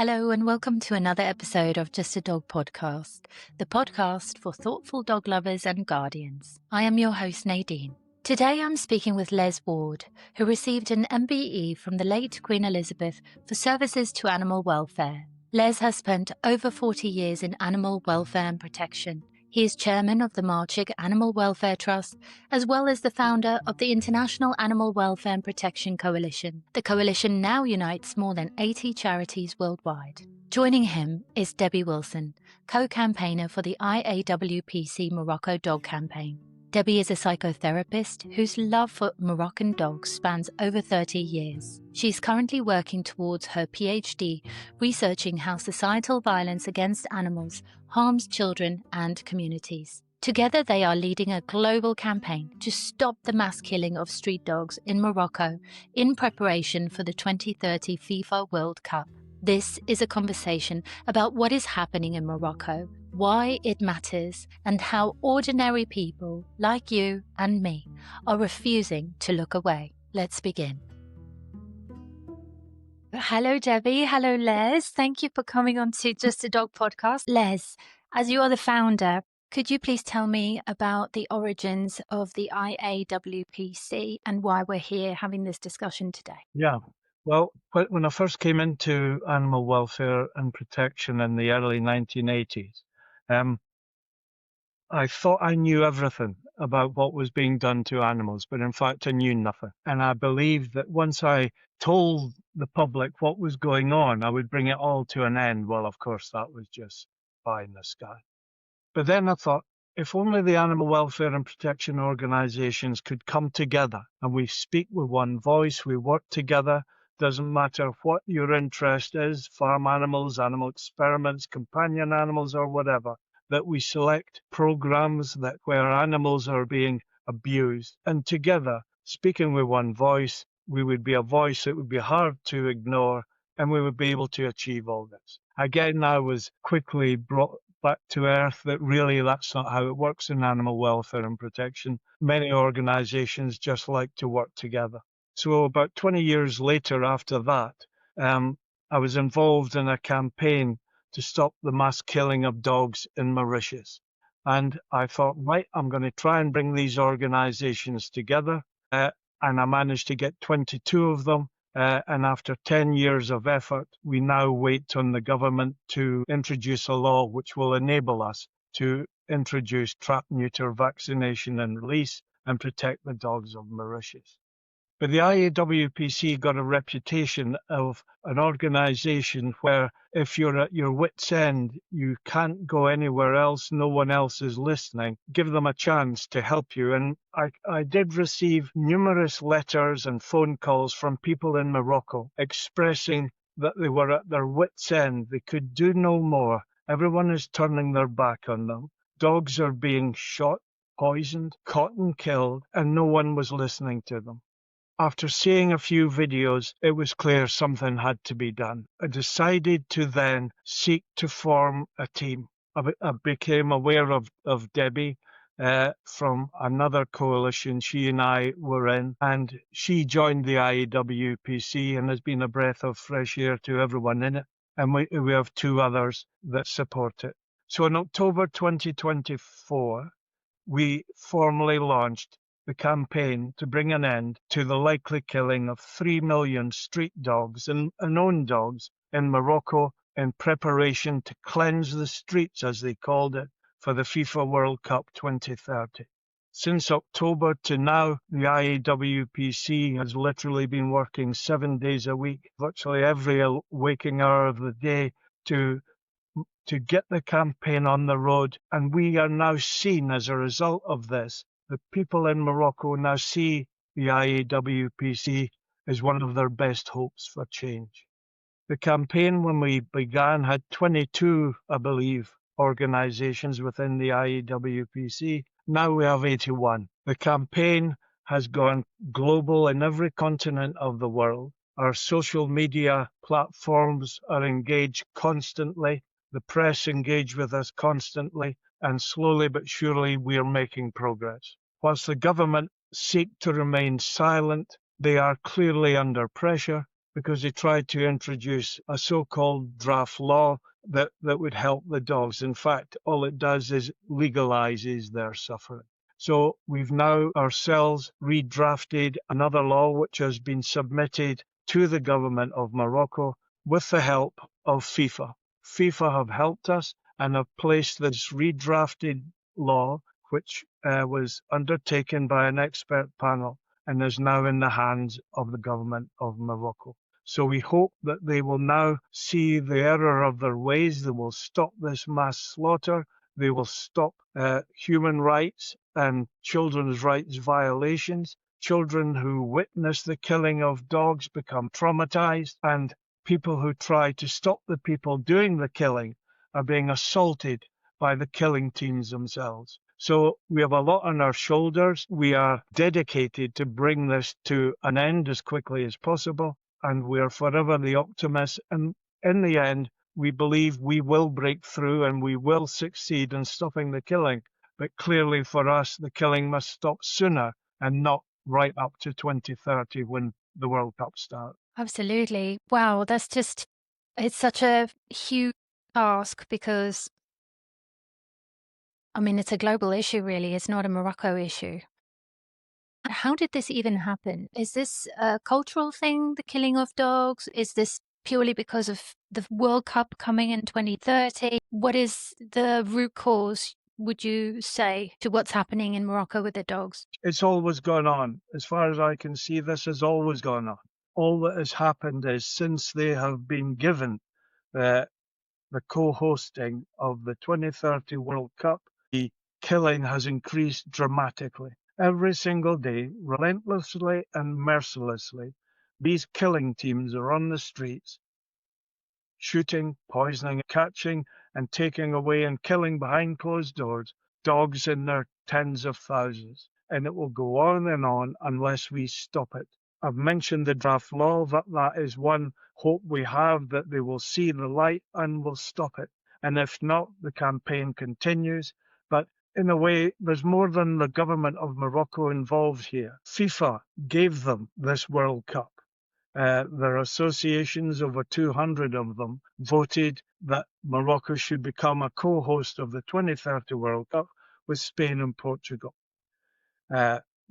Hello and welcome to another episode of Just a Dog Podcast, the podcast for thoughtful dog lovers and guardians. I am your host Nadine. Today I'm speaking with Les Ward, who received an MBE from the late Queen Elizabeth for services to animal welfare. Les has spent over 40 years in animal welfare and protection. He is chairman of the Marchig Animal Welfare Trust, as well as the founder of the International Animal Welfare and Protection Coalition. The coalition now unites more than 80 charities worldwide. Joining him is Debbie Wilson, co-campaigner for the IAWPC Morocco Dog Campaign. Debbie is a psychotherapist whose love for Moroccan dogs spans over 30 years. She's currently working towards her PhD, researching how societal violence against animals harms children and communities. Together, they are leading a global campaign to stop the mass killing of street dogs in Morocco in preparation for the 2030 FIFA World Cup. This is a conversation about what is happening in Morocco, why it matters, and how ordinary people like you and me are refusing to look away. Let's begin. Hello, Debbie. Hello, Les. Thank you for coming on to Just a Dog Podcast. Les, as you are the founder, could you please tell me about the origins of the IAWPC and why we're here having this discussion today? Yeah. Well, when I first came into animal welfare and protection in the early 1980s, I thought I knew everything about what was being done to animals, but in fact I knew nothing. And I believed that once I told the public what was going on, I would bring it all to an end. Well, of course, that was just pie in the sky. But then I thought, if only the animal welfare and protection organisations could come together and we speak with one voice, we work together. Doesn't matter what your interest is, farm animals, animal experiments, companion animals or whatever, that we select programs that where animals are being abused. And together, speaking with one voice, we would be a voice that would be hard to ignore and we would be able to achieve all this. Again, I was quickly brought back to earth that really that's not how it works in animal welfare and protection. Many organisations just like to work together. So about 20 years later after that, I was involved in a campaign to stop the mass killing of dogs in Mauritius. And I thought, right, I'm going to try and bring these organizations together. And I managed to get 22 of them. And after 10 years of effort, we now wait on the government to introduce a law which will enable us to introduce trap, neuter, vaccination and release and protect the dogs of Mauritius. But the IAWPC got a reputation of an organization where if you're at your wit's end, you can't go anywhere else, no one else is listening, give them a chance to help you. And I did receive numerous letters and phone calls from people in Morocco expressing that they were at their wit's end. They could do no more. Everyone is turning their back on them. Dogs are being shot, poisoned, caught and killed, and no one was listening to them. After seeing a few videos, it was clear something had to be done. I decided to then seek to form a team. I became aware of Debbie from another coalition she and I were in, and she joined the IAWPC and has been a breath of fresh air to everyone in it. And we have two others that support it. So in October 2024, we formally launched the campaign to bring an end to the likely killing of 3 million street dogs and owned dogs in Morocco in preparation to cleanse the streets, as they called it, for the FIFA World Cup 2030. Since October to now, the IAWPC has literally been working 7 days a week, virtually every waking hour of the day to get the campaign on the road. And we are now seen as a result of this. The people in Morocco now see the IAWPC as one of their best hopes for change. The campaign, when we began, had 22, I believe, organizations within the IAWPC. Now we have 81. The campaign has gone global in every continent of the world. Our social media platforms are engaged constantly. The press engage with us constantly. And slowly but surely we are making progress. Whilst the government seek to remain silent, they are clearly under pressure. because they tried to introduce a so-called draft law that would help the dogs. In fact, all it does is legalizes their suffering. So we've now ourselves redrafted another law which has been submitted to the government of Morocco with the help of FIFA. FIFA have helped us and have placed this redrafted law, which was undertaken by an expert panel and is now in the hands of the government of Morocco. So we hope that they will now see the error of their ways. They will stop this mass slaughter. They will stop human rights and children's rights violations. Children who witness the killing of dogs become traumatized, and people who try to stop the people doing the killing are being assaulted by the killing teams themselves. So we have a lot on our shoulders. We are dedicated to bring this to an end as quickly as possible, and we are forever the optimists. And in the end, we believe we will break through and we will succeed in stopping the killing. But clearly for us, the killing must stop sooner and not right up to 2030 when the World Cup starts. Absolutely. Wow, it's such a huge task because, I mean, it's a global issue, really. It's not a Morocco issue. How did this even happen? Is this a cultural thing, the killing of dogs? Is this purely because of the World Cup coming in 2030? What is the root cause, would you say, to what's happening in Morocco with the dogs? It's always gone on. As far as I can see, this has always gone on. All that has happened is since they have been given the co-hosting of the 2030 World Cup, the killing has increased dramatically. Every single day, relentlessly and mercilessly, these killing teams are on the streets, shooting, poisoning, catching, and taking away and killing behind closed doors dogs in their tens of thousands. And it will go on and on unless we stop it. I've mentioned the draft law, that is one hope we have, that they will see the light and will stop it. And if not, the campaign continues. But in a way, there's more than the government of Morocco involved here. FIFA gave them this World Cup. Their associations, over 200 of them, voted that Morocco should become a co-host of the 2030 World Cup with Spain and Portugal.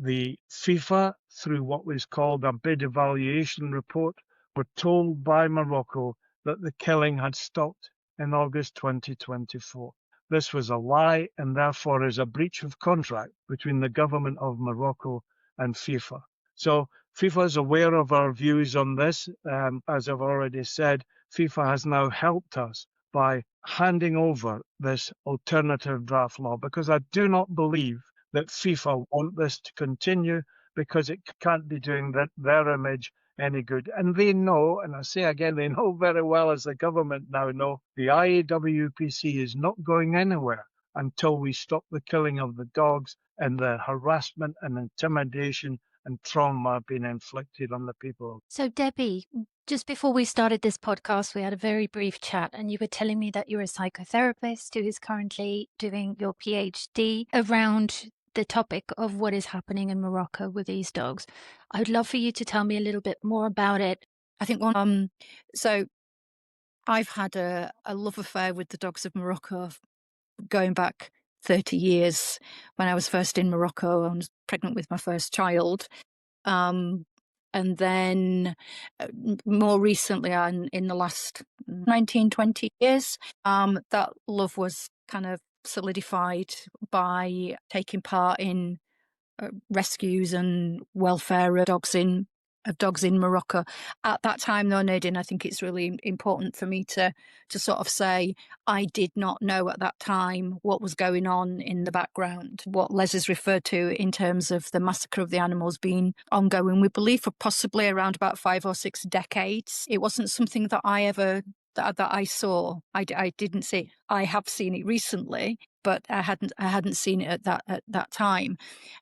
The FIFA, through what was called a bid evaluation report, were told by Morocco that the killing had stopped in August 2024. This was a lie and therefore is a breach of contract between the government of Morocco and FIFA. So FIFA is aware of our views on this. As I've already said, FIFA has now helped us by handing over this alternative draft law, because I do not believe that FIFA want this to continue, because it can't be doing their image any good. And they know, and I say again, they know very well, as the government now know, the IAWPC is not going anywhere until we stop the killing of the dogs and the harassment and intimidation and trauma being inflicted on the people. So, Debbie, just before we started this podcast, we had a very brief chat, and you were telling me that you're a psychotherapist who is currently doing your PhD around the topic of what is happening in Morocco with these dogs. I would love for you to tell me a little bit more about it. I think so I've had a love affair with the dogs of Morocco going back 30 years. When I was first in Morocco, I was pregnant with my first child. And then more recently, in the last 19, 20 years, that love was kind of solidified by taking part in rescues and welfare of dogs in Morocco. At that time, though, Nadine, I think it's really important for me to sort of say I did not know at that time what was going on in the background. What Les has referred to in terms of the massacre of the animals being ongoing, we believe, for possibly around about 5 or 6 decades. It wasn't something that I saw. I didn't see. I have seen it recently, but I hadn't seen it at that time.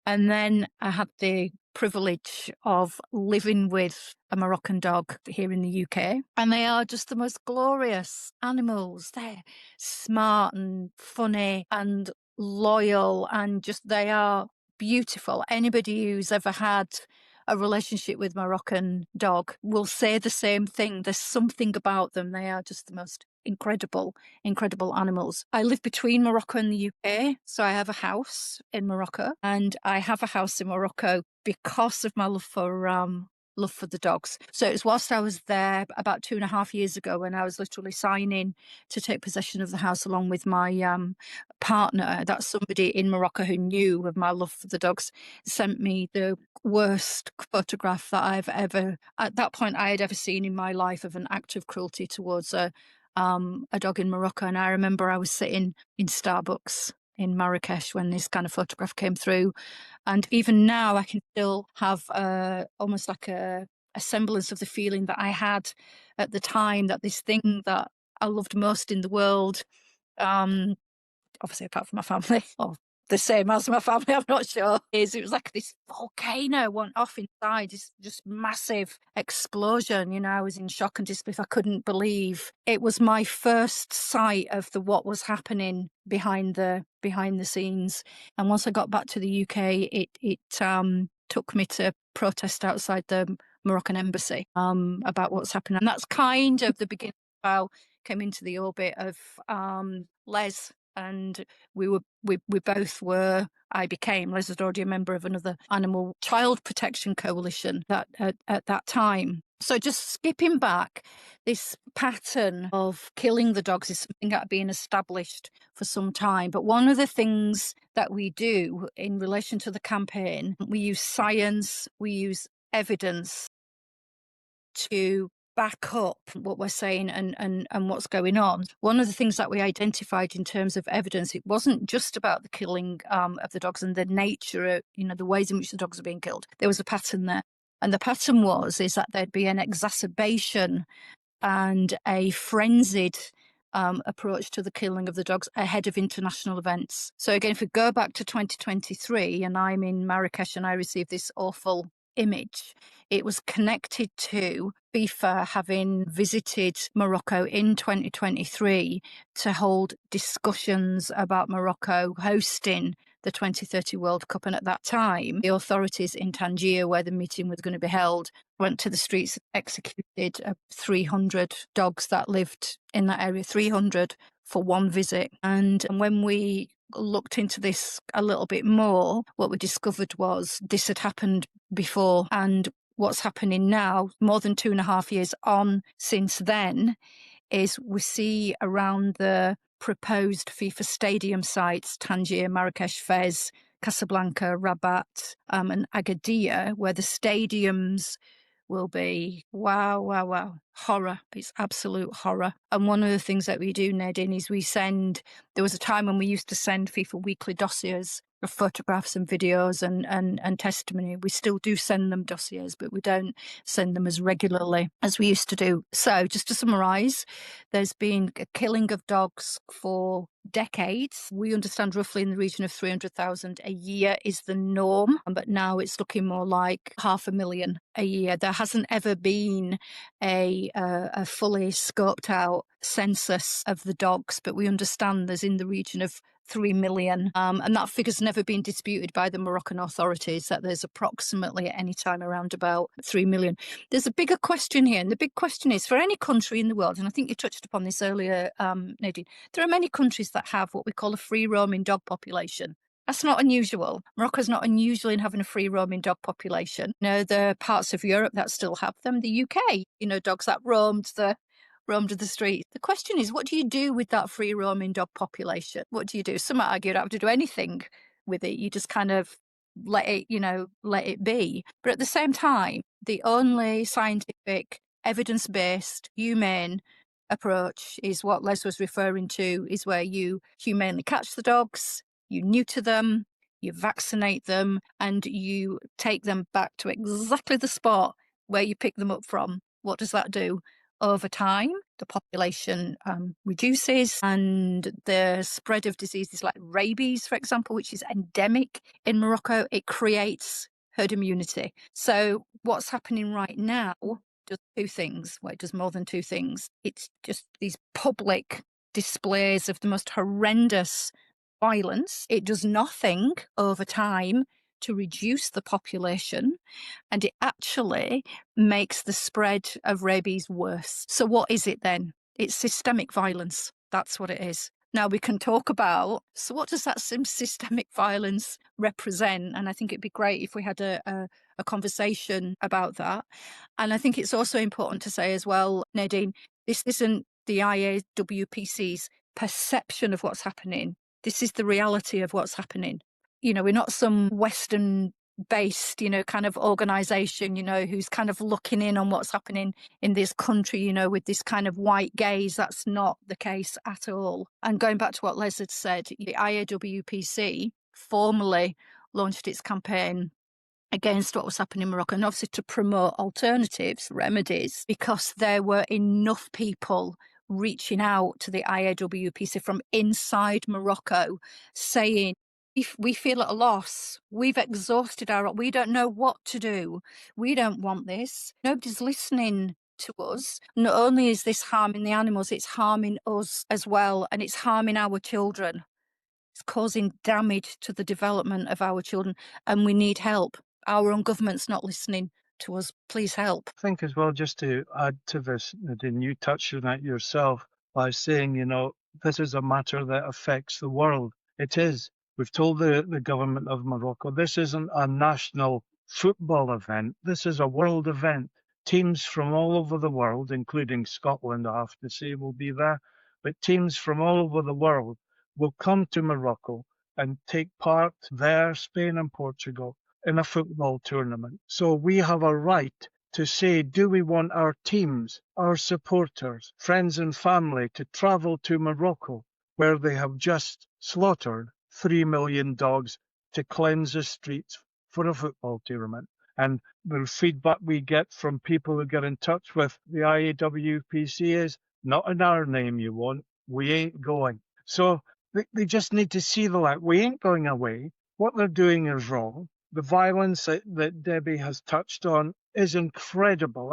And then I had the privilege of living with a Moroccan dog here in the UK, and they are just the most glorious animals. They're smart and funny and loyal, and just they are beautiful. Anybody who's ever had a relationship with Moroccan dog will say the same thing. There's something about them. They are just the most incredible animals. I live between Morocco and the UK, so I have a house in Morocco, and I have a house in Morocco because of my love for the dogs. So it was whilst I was there about 2.5 years ago when I was literally signing to take possession of the house along with my partner, that somebody in Morocco who knew of my love for the dogs sent me the worst photograph that I've ever, at that point, I had ever seen in my life of an act of cruelty towards a dog in Morocco. And I remember I was sitting in Starbucks in Marrakesh when this kind of photograph came through. And even now I can still have almost like a semblance of the feeling that I had at the time, that this thing that I loved most in the world, obviously apart from my family, or the same as my family, I'm not sure, it was like this volcano went off inside, this just massive explosion. You know, I was in shock and disbelief. I couldn't believe it was my first sight of what was happening behind the scenes. And once I got back to the UK, it took me to protest outside the Moroccan embassy about what's happening. And that's kind of the beginning of how I came into the orbit of Les. And I became, Les was already a member of another animal child protection coalition that at that time. So just skipping back, this pattern of killing the dogs is something that had been established for some time. But one of the things that we do in relation to the campaign, we use science, we use evidence to back up what we're saying and what's going on. One of the things that we identified in terms of evidence, it wasn't just about the killing of the dogs and the nature, the ways in which the dogs are being killed. There was a pattern there. And the pattern is that there'd be an exacerbation and a frenzied approach to the killing of the dogs ahead of international events. So again, if we go back to 2023 and I'm in Marrakesh and I received this awful image, it was connected to FIFA having visited Morocco in 2023 to hold discussions about Morocco hosting the 2030 World Cup. And at that time, the authorities in Tangier, where the meeting was going to be held, went to the streets, executed 300 dogs that lived in that area, 300 for one visit. And when we looked into this a little bit more, what we discovered was this had happened before. And what's happening now, more than 2.5 years on since then, is we see around the proposed FIFA stadium sites, Tangier, Marrakesh, Fez, Casablanca, Rabat, and Agadir, where the stadiums will be wow, horror. It's absolute horror. And one of the things that we do, Nadine, is there was a time when we used to send FIFA weekly dossiers of photographs and videos and testimony. We still do send them dossiers, but we don't send them as regularly as we used to do. So just to summarise, there's been a killing of dogs for decades. We understand roughly in the region of 300,000 a year is the norm, but now it's looking more like 500,000 a year. There hasn't ever been a fully scoped out census of the dogs, but we understand there's in the region of 3 million. And that figure's never been disputed by the Moroccan authorities, that there's approximately at any time around about 3 million. There's a bigger question here, and the big question is for any country in the world, and I think you touched upon this earlier, Nadine, there are many countries that have what we call a free roaming dog population. That's not unusual. Morocco's not unusual in having a free roaming dog population. There are parts of Europe that still have them. The UK, dogs that roamed the street. The question is, what do you do with that free roaming dog population? What do you do? Some might argue you don't have to do anything with it. You just kind of let it be. But at the same time, the only scientific, evidence-based, humane approach is what Les was referring to, is where you humanely catch the dogs, you neuter them, you vaccinate them, and you take them back to exactly the spot where you pick them up from. What does that do? Over time, the population reduces, and the spread of diseases like rabies, for example, which is endemic in Morocco, it creates herd immunity. So what's happening right now does two things. Well, it does more than two things. It's just these public displays of the most horrendous violence. It does nothing over time to reduce the population, and it actually makes the spread of rabies worse. So what is it then? It's systemic violence. That's what it is. Now we can talk about, so what does that systemic violence represent? And I think it'd be great if we had a conversation about that. And I think it's also important to say as well, Nadine, this isn't the IAWPC's perception of what's happening. This is the reality of what's happening. You know, we're not some Western based, you know, kind of organization, you know, who's kind of looking in on what's happening in this country, you know, with this kind of white gaze. That's not the case at all. And going back to what Les had said, the IAWPC formally launched its campaign against what was happening in Morocco, and obviously to promote alternatives, remedies, because there were enough people reaching out to the IAWPC from inside Morocco saying, if we feel at a loss, we've exhausted we don't know what to do. We don't want this. Nobody's listening to us. Not only is this harming the animals, it's harming us as well, and it's harming our children. It's causing damage to the development of our children, and we need help. Our own government's not listening to us. Please help. I think as well, just to add to this, Nadine, you touched on that yourself by saying, you know, this is a matter that affects the world. It is. We've told the government of Morocco, this isn't a national football event. This is a world event. Teams from all over the world, including Scotland, I have to say, will be there. But teams from all over the world will come to Morocco and take part there, Spain and Portugal, in a football tournament. So we have a right to say, do we want our teams, our supporters, friends and family to travel to Morocco, where they have just slaughtered 3 million dogs to cleanse the streets for a football tournament? And the feedback we get from people who get in touch with the IAWPC is, not in our name you won't, we ain't going. So they just need to see the light. We ain't going away. What they're doing is wrong. The violence that Debbie has touched on is incredible.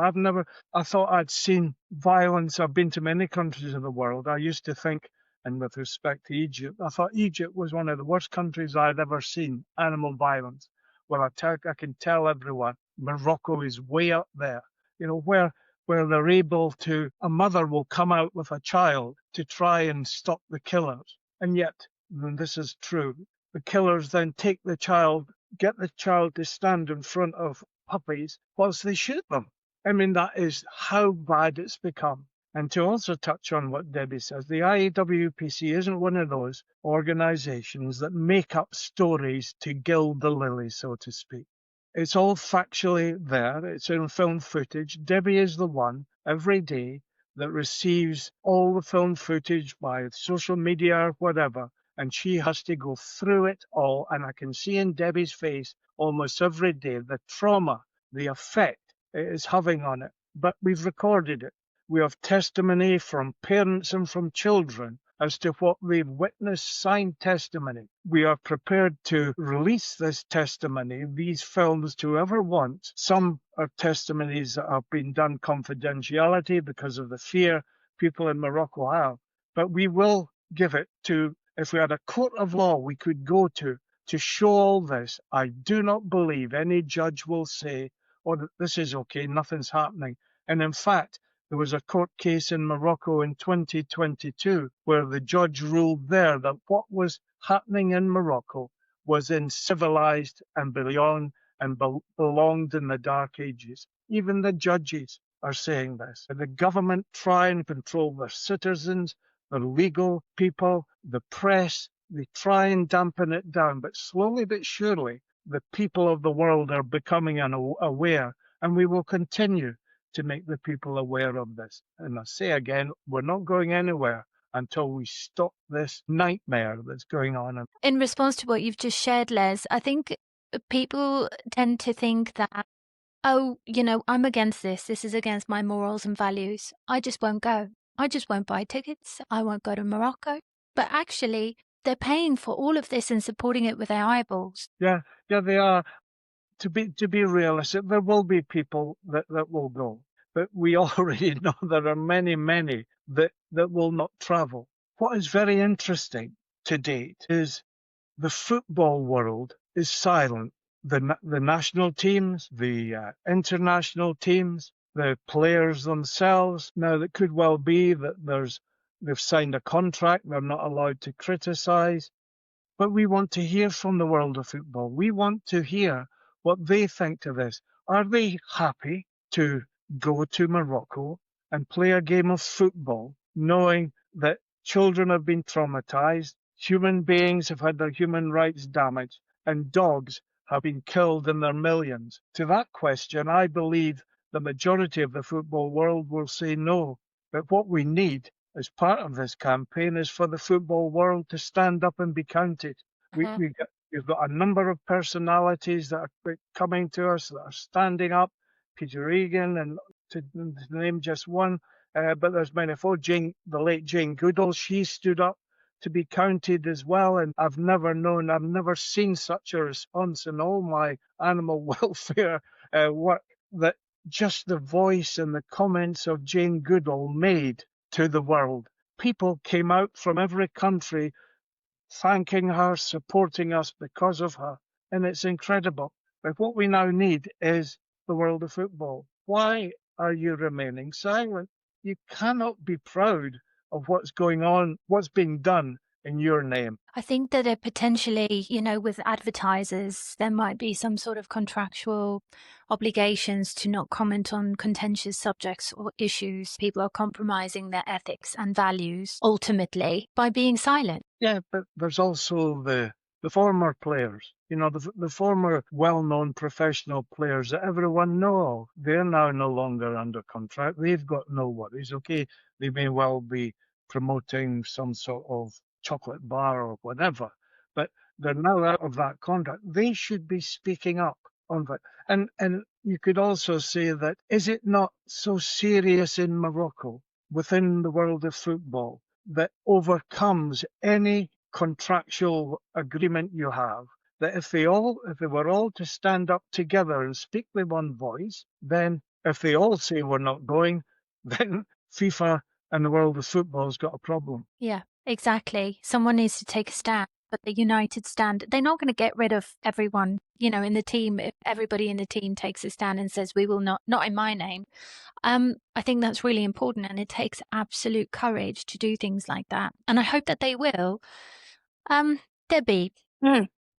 I thought I'd seen violence. I've been to many countries in the world. I used to think, and with respect to Egypt, I thought Egypt was one of the worst countries I'd ever seen, animal violence. Well, I can tell everyone, Morocco is way up there. You know, where they're able to, a mother will come out with a child to try and stop the killers. And yet, and this is true, the killers then take the child, get the child to stand in front of puppies whilst they shoot them. I mean, that is how bad it's become. And to also touch on what Debbie says, the IAWPC isn't one of those organisations that make up stories to gild the lily, so to speak. It's all factually there. It's in film footage. Debbie is the one every day that receives all the film footage by social media or whatever, and she has to go through it all. And I can see in Debbie's face almost every day the trauma, the effect it is having on it. But we've recorded it. We have testimony from parents and from children as to what they've witnessed, signed testimony. We are prepared to release this testimony, these films, to whoever wants. Some are testimonies that have been done confidentiality because of the fear people in Morocco have. But we will give it to, if we had a court of law we could go to show all this. I do not believe any judge will say, oh, this is okay, nothing's happening. And in fact, there was a court case in Morocco in 2022 where the judge ruled there that what was happening in Morocco was in civilized and belonged in the Dark Ages. Even the judges are saying this. And the government try and control their citizens, the legal people, the press. They try and dampen it down. But slowly but surely, the people of the world are becoming aware, and we will continue to make the people aware of this. And I say again, we're not going anywhere until we stop this nightmare that's going on. In response to what you've just shared, Les, I think people tend to think that, oh, you know, I'm against this. This is against my morals and values. I just won't go. I just won't buy tickets. I won't go to Morocco. But actually, they're paying for all of this and supporting it with their eyeballs. Yeah, they are. To be realistic, there will be people that will go. But we already know there are many that will not travel. What is very interesting to date is the football world is silent. the national teams, the international teams, the players themselves. Now, it could well be that they've signed a contract, they're not allowed to criticise, but we want to hear from the world of football. We want to hear what they think of this. Are they happy to go to Morocco and play a game of football, knowing that children have been traumatized, human beings have had their human rights damaged, and dogs have been killed in their millions? To that question, I believe the majority of the football world will say no. But what we need as part of this campaign is for the football world to stand up and be counted. Mhm. We've got a number of personalities that are coming to us that are standing up. Peter Egan, and to name just one, but there's many. The late Jane Goodall, she stood up to be counted as well. And I've never seen such a response in all my animal welfare work, that just the voice and the comments of Jane Goodall made to the world. People came out from every country thanking her, supporting us because of her, and it's incredible. But what we now need is the world of football. Why are you remaining silent? You cannot be proud of what's going on, what's being done in your name. I think that potentially, with advertisers, there might be some sort of contractual obligations to not comment on contentious subjects or issues. People are compromising their ethics and values ultimately by being silent. Yeah, but there's also the former players, the former well-known professional players that everyone know. They're now no longer under contract. They've got no worries. Okay, they may well be promoting some sort of chocolate bar or whatever, but they're now out of that contract. They should be speaking up on that. And you could also say that, is it not so serious in Morocco, within the world of football, that overcomes any contractual agreement you have, that if they were all to stand up together and speak with one voice, then if they all say we're not going, then FIFA and the world of football has got a problem. Yeah, exactly. Someone needs to take a stand, but the united stand, they're not going to get rid of everyone, in the team. If everybody in the team takes a stand and says, we will not in my name. I think that's really important, and it takes absolute courage to do things like that. And I hope that they will. Debbie,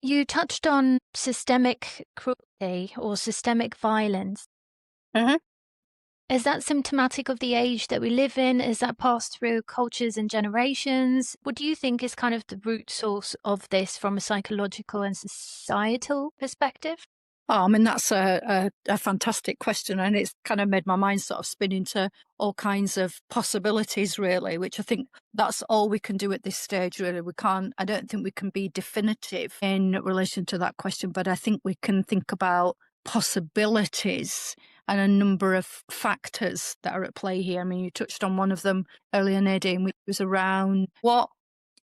you touched on systemic cruelty or systemic violence. Mhm. Is that symptomatic of the age that we live in? Is that passed through cultures and generations? What do you think is kind of the root source of this from a psychological and societal perspective? Oh, I mean, that's a fantastic question, and it's kind of made my mind sort of spin into all kinds of possibilities, really, which I think that's all we can do at this stage, really. I don't think we can be definitive in relation to that question, but I think we can think about possibilities and a number of factors that are at play here. I mean, you touched on one of them earlier, Nadine, which was around what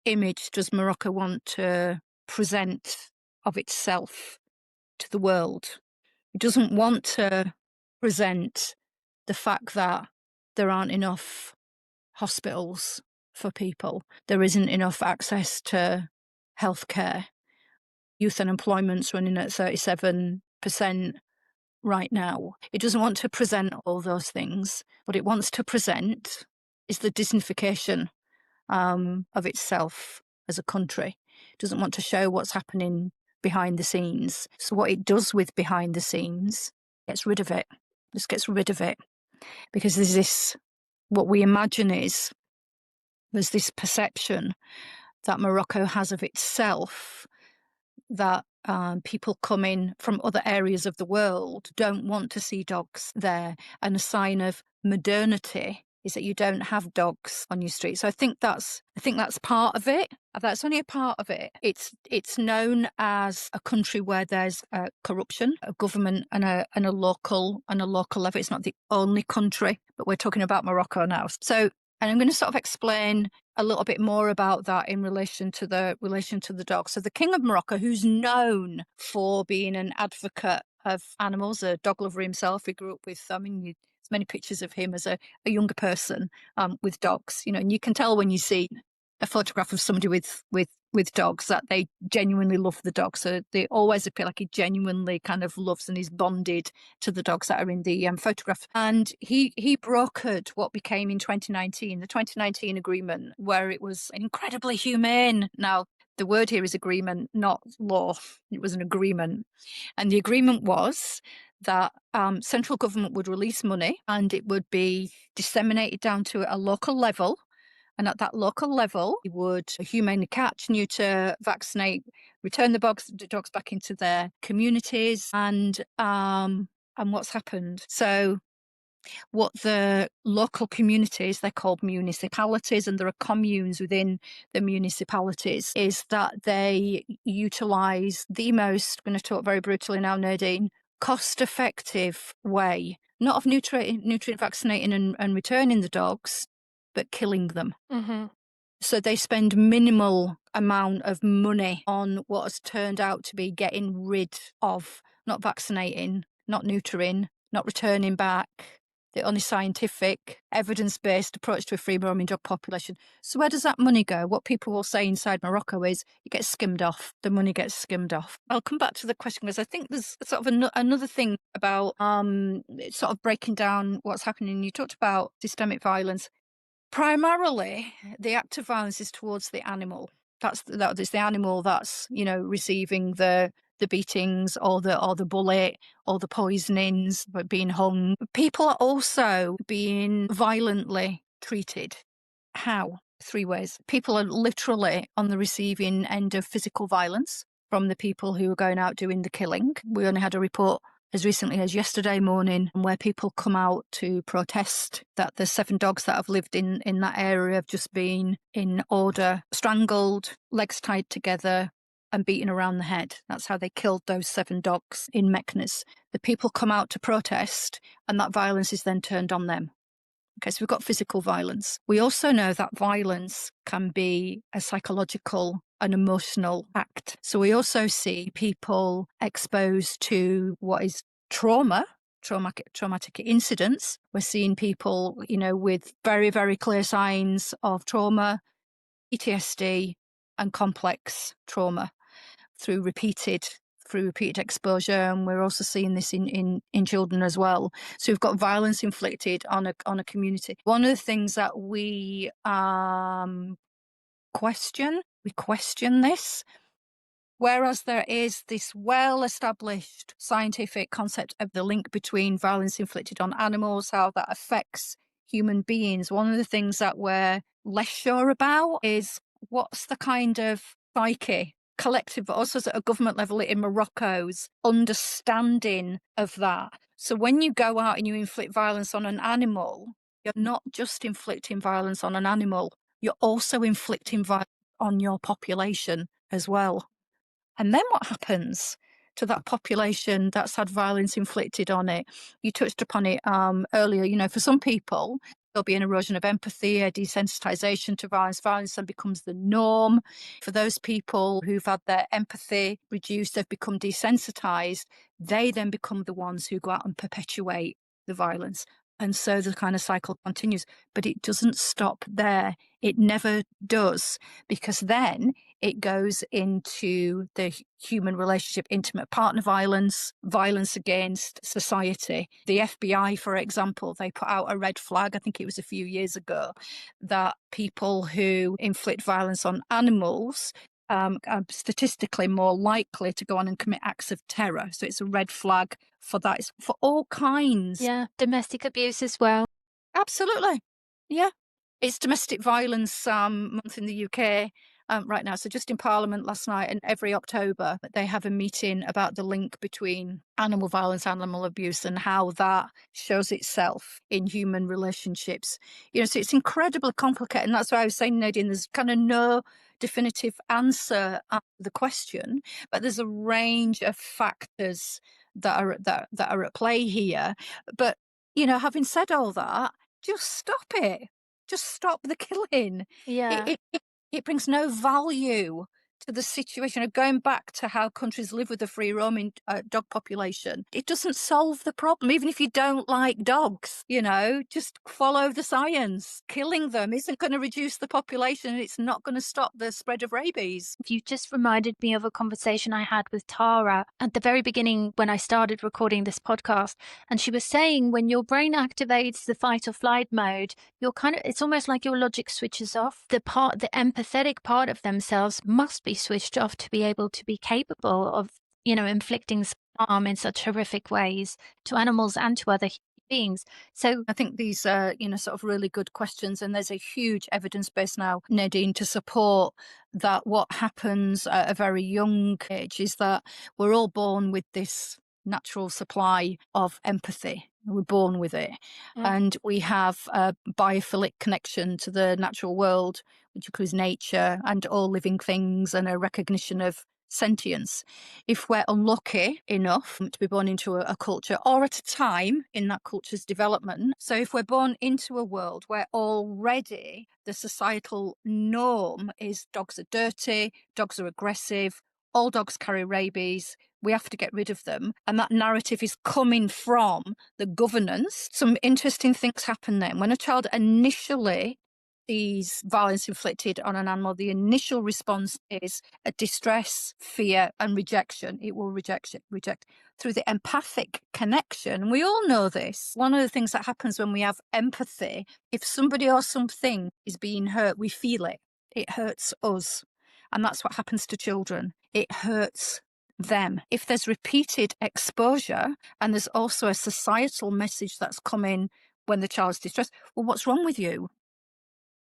image does Morocco want to present of itself to the world. It doesn't want to present the fact that there aren't enough hospitals for people. There isn't enough access to healthcare. Youth unemployment's running at 37% right now. It doesn't want to present all those things. What it wants to present is the disintegration of itself as a country. It doesn't want to show what's happening behind the scenes. So what it does with behind the scenes, gets rid of it. Just gets rid of it. Because there's this, what we imagine is, there's this perception that Morocco has of itself, that people coming from other areas of the world don't want to see dogs there. And a sign of modernity is that you don't have dogs on your street. So I think that's part of it. That's only a part of it. It's known as a country where there's corruption, a government and a local level. It's not the only country, but we're talking about Morocco now. So, and I'm going to sort of explain a little bit more about that in relation to the dog. So the King of Morocco, who's known for being an advocate of animals, a dog lover himself, he grew up with, there's many pictures of him as a younger person with dogs, and you can tell when you see a photograph of somebody with with dogs, that they genuinely love the dog. So they always appear like he genuinely kind of loves and is bonded to the dogs that are in the photograph. And he brokered what became in 2019, the 2019 agreement, where it was incredibly humane. Now, the word here is agreement, not law. It was an agreement. And the agreement was that central government would release money and it would be disseminated down to a local level. And at that local level, it would humanely catch, neuter, vaccinate, return the dogs back into their communities. And what's happened? So what the local communities, they're called municipalities, and there are communes within the municipalities, is that they utilise the most, I'm going to talk very brutally now, Nadine, cost-effective way, not of nutrient vaccinating and returning the dogs, but killing them. Mm-hmm. So they spend minimal amount of money on what has turned out to be getting rid of, not vaccinating, not neutering, not returning back, the only scientific, evidence-based approach to a free-roaming dog population. So where does that money go? What people will say inside Morocco is it gets skimmed off. The money gets skimmed off. I'll come back to the question because I think there's sort of another thing about sort of breaking down what's happening. You talked about systemic violence. Primarily, the act of violence is towards the animal. That's the animal that's, receiving the beatings or the bullet or the poisonings, but being hung. People are also being violently treated. How? 3 ways. People are literally on the receiving end of physical violence from the people who are going out doing the killing. We only had a report as recently as yesterday morning where people come out to protest that the 7 dogs that have lived in that area have just been in order strangled, legs tied together and beaten around the head. That's how they killed those 7 dogs in Meknes. The people come out to protest and that violence is then turned on them. Okay, so we've got physical violence. We also know that violence can be a psychological and emotional act. So we also see people exposed to what is traumatic incidents. We're seeing people, with very, very clear signs of trauma, PTSD, and complex trauma through repeated exposure, and we're also seeing this in children as well. So we've got violence inflicted on a community. One of the things that we question this, whereas there is this well-established scientific concept of the link between violence inflicted on animals, how that affects human beings. One of the things that we're less sure about is what's the kind of psyche, collective, but also at a government level in Morocco's understanding of that. So when you go out and you inflict violence on an animal, you're not just inflicting violence on an animal, you're also inflicting violence on your population as well. And then what happens to that population that's had violence inflicted on it? You touched upon it earlier. For some people, there'll be an erosion of empathy, a desensitization to violence. Violence then becomes the norm. For those people who've had their empathy reduced, they've become desensitized, they then become the ones who go out and perpetuate the violence. And so the kind of cycle continues. But it doesn't stop there. It never does, because then it goes into the human relationship, intimate partner violence, violence against society. The FBI, for example, they put out a red flag, I think it was a few years ago, that people who inflict violence on animals are statistically more likely to go on and commit acts of terror. So it's a red flag for that. It's for all kinds. Yeah, domestic abuse as well. Absolutely. Yeah. It's Domestic Violence Month in the UK right now. So just in Parliament last night, and every October they have a meeting about the link between animal violence, animal abuse, and how that shows itself in human relationships. So it's incredibly complicated. And that's why I was saying, Nadine, there's kind of no definitive answer to the question, but there's a range of factors that are at play here. But, having said all that, just stop it. Just stop the killing. Yeah. It brings no value to the situation of going back to how countries live with a free roaming dog population, it doesn't solve the problem. Even if you don't like dogs, just follow the science. Killing them isn't going to reduce the population, and it's not going to stop the spread of rabies. You just reminded me of a conversation I had with Tara at the very beginning when I started recording this podcast. And she was saying when your brain activates the fight or flight mode, it's almost like your logic switches off. The empathetic part of themselves must be switched off to be able to be capable of, inflicting harm in such horrific ways to animals and to other beings. So I think these are, sort of really good questions. And there's a huge evidence base now, Nadine, to support that what happens at a very young age is that we're all born with this natural supply of empathy. We're born with it. Yeah. And we have a biophilic connection to the natural world, which includes nature and all living things, and a recognition of sentience. If we're unlucky enough to be born into a culture or at a time in that culture's development, so if we're born into a world where already the societal norm is dogs are dirty, dogs are aggressive, all dogs carry rabies, we have to get rid of them, and that narrative is coming from the governance, some interesting things happen then. When a child initially sees violence inflicted on an animal, the initial response is a distress, fear, and rejection. It will reject through the empathic connection. We all know this. One of the things that happens when we have empathy, if somebody or something is being hurt, we feel it. It hurts us. And that's what happens to children. It hurts them. If there's repeated exposure, and there's also a societal message that's coming when the child's distressed, well, what's wrong with you?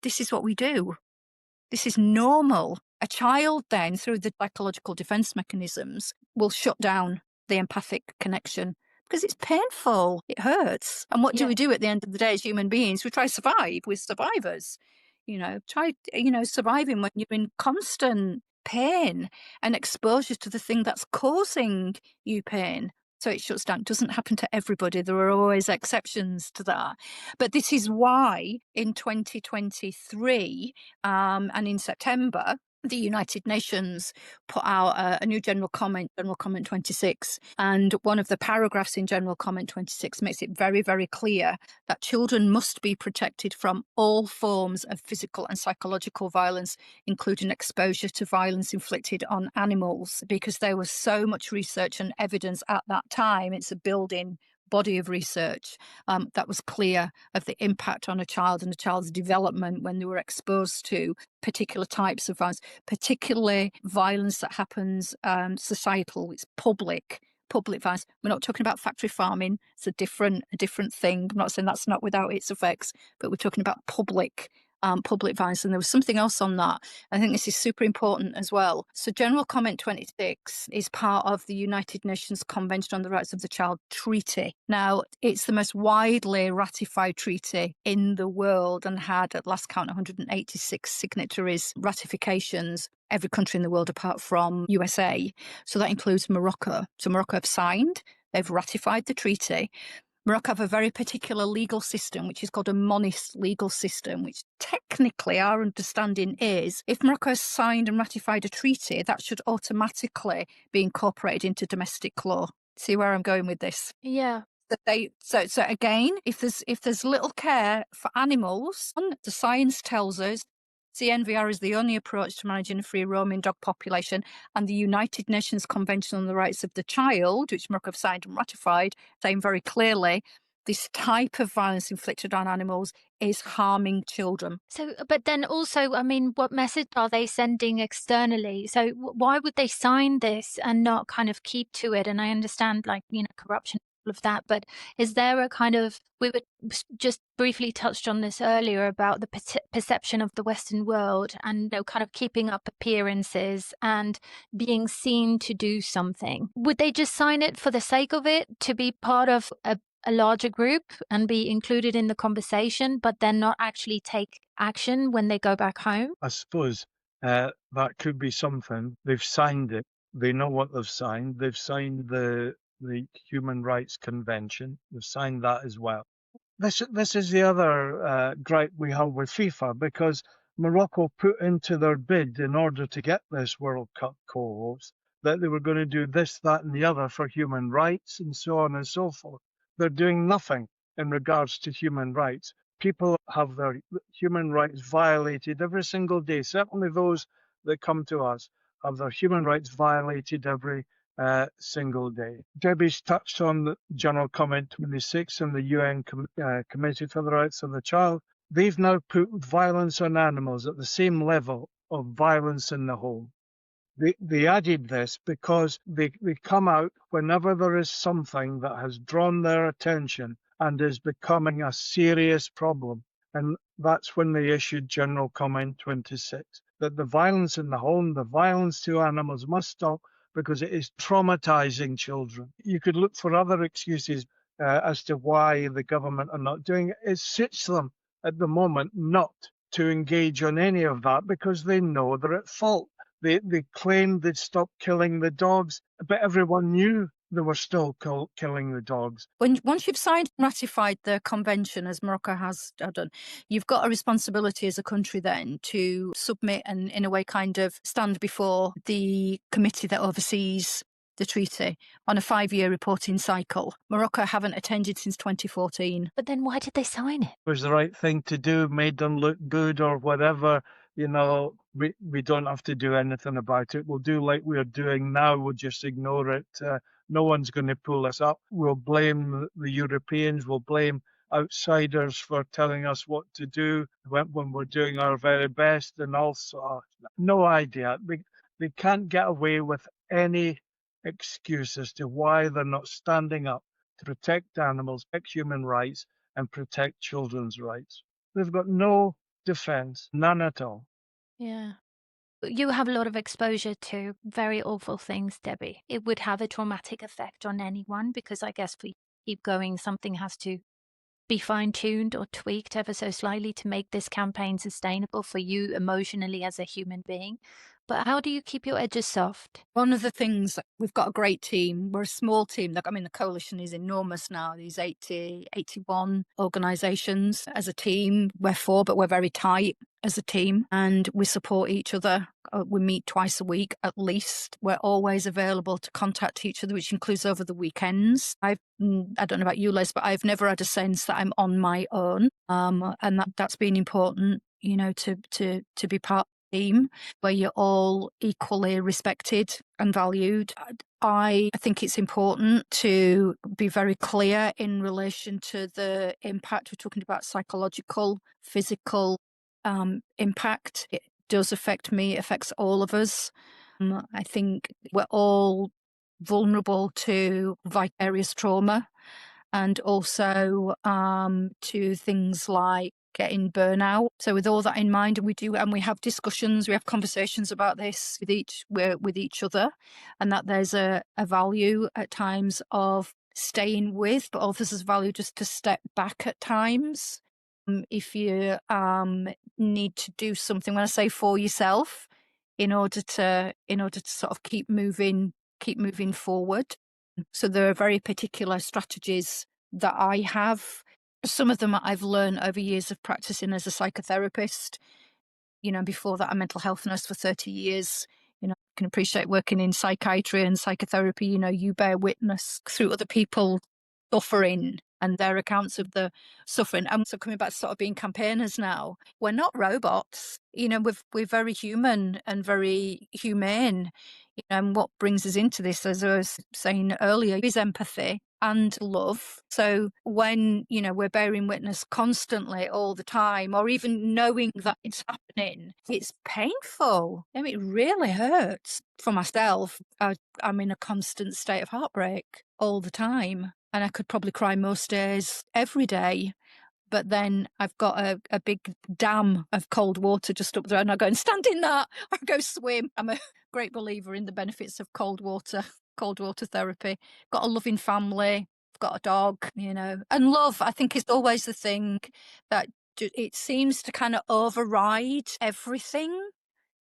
This is what we do. This is normal. A child then, through the psychological defense mechanisms, will shut down the empathic connection because it's painful. It hurts. And what do we do at the end of the day as human beings? We try to survive. We're survivors. Surviving when you're in constant pain and exposure to the thing that's causing you pain. So it shuts down. It doesn't happen to everybody. There are always exceptions to that. But this is why in 2023 and in September, the United Nations put out a new General Comment 26. And one of the paragraphs in General Comment 26 makes it very, very clear that children must be protected from all forms of physical and psychological violence, including exposure to violence inflicted on animals, because there was so much research and evidence at that time. It's a building body of research that was clear of the impact on a child and a child's development when they were exposed to particular types of violence, particularly violence that happens societal. It's public violence. We're not talking about factory farming. It's a different thing. I'm not saying that's not without its effects, but we're talking about public violence. And there was something else on that. I think this is super important as well. So General Comment 26 is part of the United Nations Convention on the Rights of the Child Treaty. Now, it's the most widely ratified treaty in the world and had, at last count, 186 signatories, ratifications. Every country in the world apart from USA. So that includes Morocco. So Morocco have signed, they've ratified the treaty. Morocco have a very particular legal system, which is called a monist legal system, which technically our understanding is if Morocco has signed and ratified a treaty, that should automatically be incorporated into domestic law. See where I'm going with this? Yeah. So again, if there's little care for animals, the science tells us CNVR is the only approach to managing a free roaming dog population, and the United Nations Convention on the Rights of the Child, which Morocco have signed and ratified, saying very clearly this type of violence inflicted on animals is harming children. So, but then also, I mean, what message are they sending externally? So why would they sign this and not kind of keep to it? And I understand, corruption, all of that, but is there a kind of, we were just briefly touched on this earlier about the perception of the Western world and kind of keeping up appearances and being seen to do something. Would they just sign it for the sake of it, to be part of a larger group and be included in the conversation, but then not actually take action when they go back home? I suppose that could be something. They've signed it. They know what they've signed. They've signed the Human Rights Convention. They've signed that as well. This is the other gripe we have with FIFA, because Morocco put into their bid in order to get this World Cup co-host that they were going to do this, that, and the other for human rights and so on and so forth. They're doing nothing in regards to human rights. People have their human rights violated every single day. Certainly those that come to us have their human rights violated every single day. Debbie's touched on the General Comment 26 and the UN Committee for the Rights of the Child. They've now put violence on animals at the same level of violence in the home. They added this because they come out whenever there is something that has drawn their attention and is becoming a serious problem. And that's when they issued General Comment 26, that the violence in the home, the violence to animals must stop because it is traumatizing children. You could look for other excuses as to why the government are not doing it. It suits them at the moment not to engage on any of that because they know they're at fault. They claimed they'd stop killing the dogs, but everyone knew they were still killing the dogs. Once you've signed and ratified the convention, as Morocco has done, you've got a responsibility as a country then to submit and, in a way, kind of stand before the committee that oversees the treaty on a 5-year reporting cycle. Morocco haven't attended since 2014. But then why did they sign it? It was the right thing to do, made them look good or whatever. You know, we don't have to do anything about it. We'll do like we're doing now. We'll just ignore it. No one's going to pull us up. We'll blame the Europeans. We'll blame outsiders for telling us what to do when we're doing our very best. And also, no idea. They can't get away with any excuse as to why they're not standing up to protect animals, protect human rights, and protect children's rights. They've got no defense, none at all. Yeah. You have a lot of exposure to very awful things, Debbie. It would have a traumatic effect on anyone because I guess for keep going, something has to be fine-tuned or tweaked ever so slightly to make this campaign sustainable for you emotionally as a human being. But how do you keep your edges soft? One of the things, we've got a great team. We're a small team. I mean, the coalition is enormous now. These 81 organisations as a team. We're 4, but we're very tight as a team and we support each other. We meet twice a week at least. We're always available to contact each other, which includes over the weekends. I don't know about you, Les, but I've never had a sense that I'm on my own. And that's been important, you know, to be part team where you're all equally respected and valued. I think it's important to be very clear in relation to the impact. We're talking about psychological, physical impact. It does affect me, it affects all of us. I think we're all vulnerable to vicarious trauma and also to things like getting burnout. So with all that in mind, we have discussions, we have conversations about this with each other, and that there's a value at times of staying with, but also there's value just to step back at times. If you need to do something, when I say for yourself, in order to sort of keep moving forward. So there are very particular strategies that I have. Some of them I've learned over years of practicing as a psychotherapist. You know, before that, I'm a mental health nurse for 30 years. You know, I can appreciate working in psychiatry and psychotherapy. You know, you bear witness through other people suffering and their accounts of the suffering. And so coming back to sort of being campaigners now, we're not robots. You know, we're very human and very humane. You know, and what brings us into this, as I was saying earlier, is empathy and love. So when, you know, we're bearing witness constantly all the time, or even knowing that it's happening, it's painful. I mean, it really hurts. For myself, I'm in a constant state of heartbreak all the time. And I could probably cry most days, every day. But then I've got a big dam of cold water just up there and I go and stand in that. I go swim. I'm a great believer in the benefits of cold water therapy. Got a loving family. I've got a dog, you know. And love, I think, is always the thing that it seems to kind of override everything.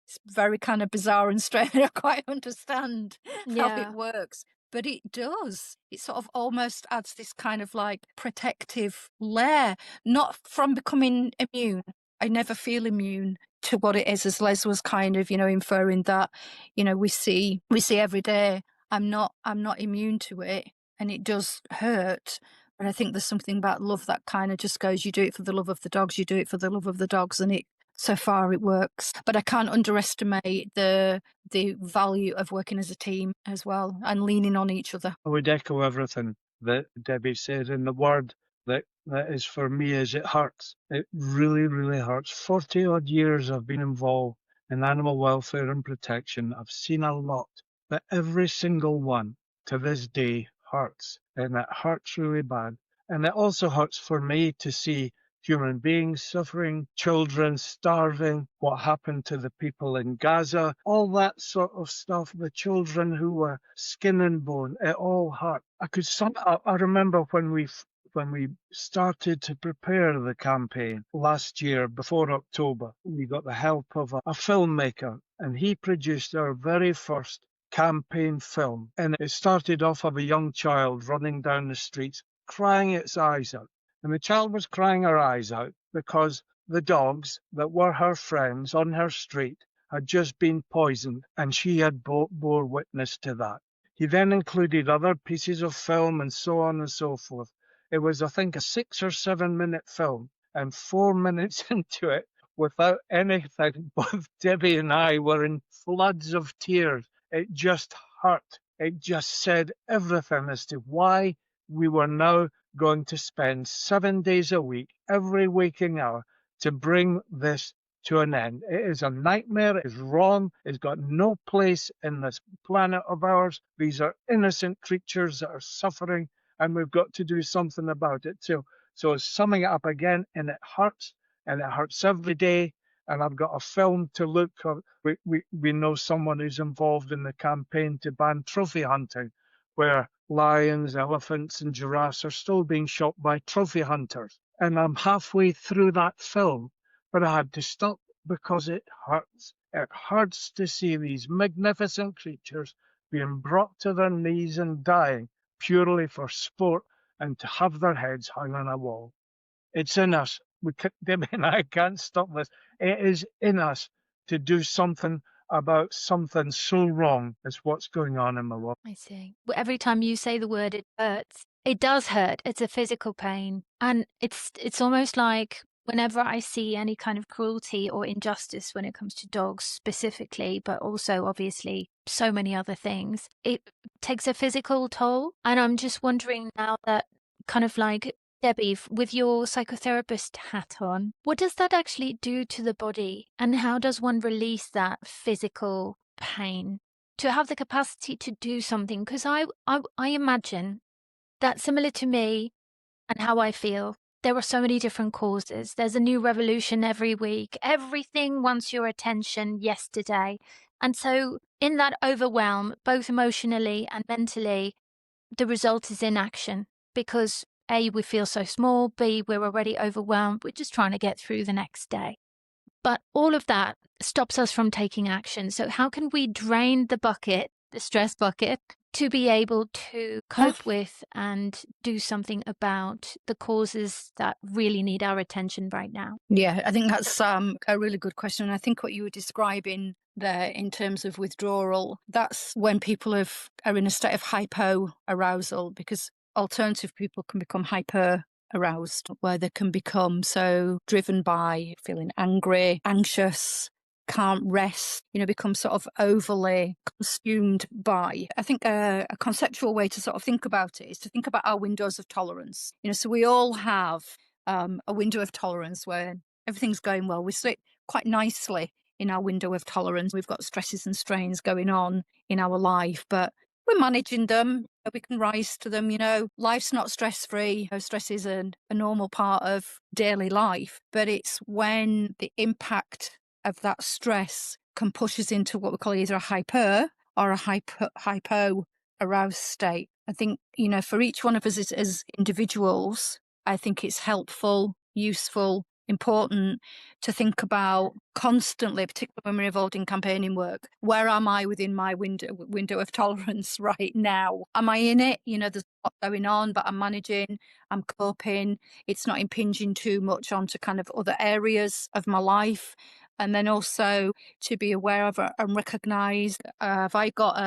It's very kind of bizarre and strange. I don't quite understand how it works. But it does. It sort of almost adds this kind of like protective layer, not from becoming immune, I never feel immune to what it is, as Les was kind of, inferring that, we see every day. I'm not immune to it, and it does hurt. But I think there's something about love that kind of just goes, you do it for the love of the dogs, you do it for the love of the dogs, and so far it works. But I can't underestimate the value of working as a team as well and leaning on each other. I would echo everything that Debbie said, and the word that is for me is it hurts. It really, really hurts. 40 odd years I've been involved in animal welfare and protection. I've seen a lot, but every single one to this day hurts, and it hurts really bad. And it also hurts for me to see human beings suffering, children starving, what happened to the people in Gaza, all that sort of stuff, the children who were skin and bone, it all hurt. I could sum it up. I remember when we started to prepare the campaign last year, before October, we got the help of a filmmaker, and he produced our very first campaign film. And it started off of a young child running down the streets, crying its eyes out. And the child was crying her eyes out because the dogs that were her friends on her street had just been poisoned, and she had bore witness to that. He then included other pieces of film and so on and so forth. It was, I think, a 6 or 7 minute film, and 4 minutes into it, without anything, both Debbie and I were in floods of tears. It just hurt. It just said everything as to why we were now going to spend 7 days a week, every waking hour, to bring this to an end. It is a nightmare. It is wrong. It's got no place in this planet of ours. These are innocent creatures that are suffering, and we've got to do something about it too. So summing it up again, and it hurts every day. And I've got a film to look at. We know someone who's involved in the campaign to ban trophy hunting, where lions, elephants, and giraffes are still being shot by trophy hunters. And I'm halfway through that film, but I had to stop because it hurts. It hurts to see these magnificent creatures being brought to their knees and dying purely for sport and to have their heads hung on a wall. It's in us. Debbie and I can't stop this. It is in us to do something about something so wrong as what's going on in the world. I see. Every time you say the word, it hurts. It does hurt. It's a physical pain. And it's almost like whenever I see any kind of cruelty or injustice when it comes to dogs specifically, but also obviously so many other things, it takes a physical toll. And I'm just wondering now that kind of like, Debbie, with your psychotherapist hat on, what does that actually do to the body? And how does one release that physical pain to have the capacity to do something? Because I imagine that similar to me and how I feel, there are so many different causes. There's a new revolution every week. Everything wants your attention yesterday. And so in that overwhelm, both emotionally and mentally, the result is inaction because A, we feel so small, B, we're already overwhelmed, we're just trying to get through the next day. But all of that stops us from taking action. So how can we drain the bucket, the stress bucket, to be able to cope with and do something about the causes that really need our attention right now? Yeah, I think that's a really good question. And I think what you were describing there in terms of withdrawal, that's when people are in a state of hypo-arousal, because alternative people can become hyper-aroused, where they can become so driven by feeling angry, anxious, can't rest, become sort of overly consumed by. I think a conceptual way to sort of think about it is to think about our windows of tolerance. So we all have a window of tolerance where everything's going well. We sit quite nicely in our window of tolerance. We've got stresses and strains going on in our life, but we're managing them. We can rise to them. Life's not stress-free. Stress is a normal part of daily life, but it's when the impact of that stress can push us into what we call either a hyper or a hypo-aroused state. I think, for each one of us as individuals, I think it's helpful, useful important to think about constantly, particularly when we're involved in campaigning work. Where am I within my window of tolerance right now? Am I in it? You know, there's a lot going on, but I'm managing, I'm coping. It's not impinging too much onto kind of other areas of my life. And then also to be aware of and recognise, have I got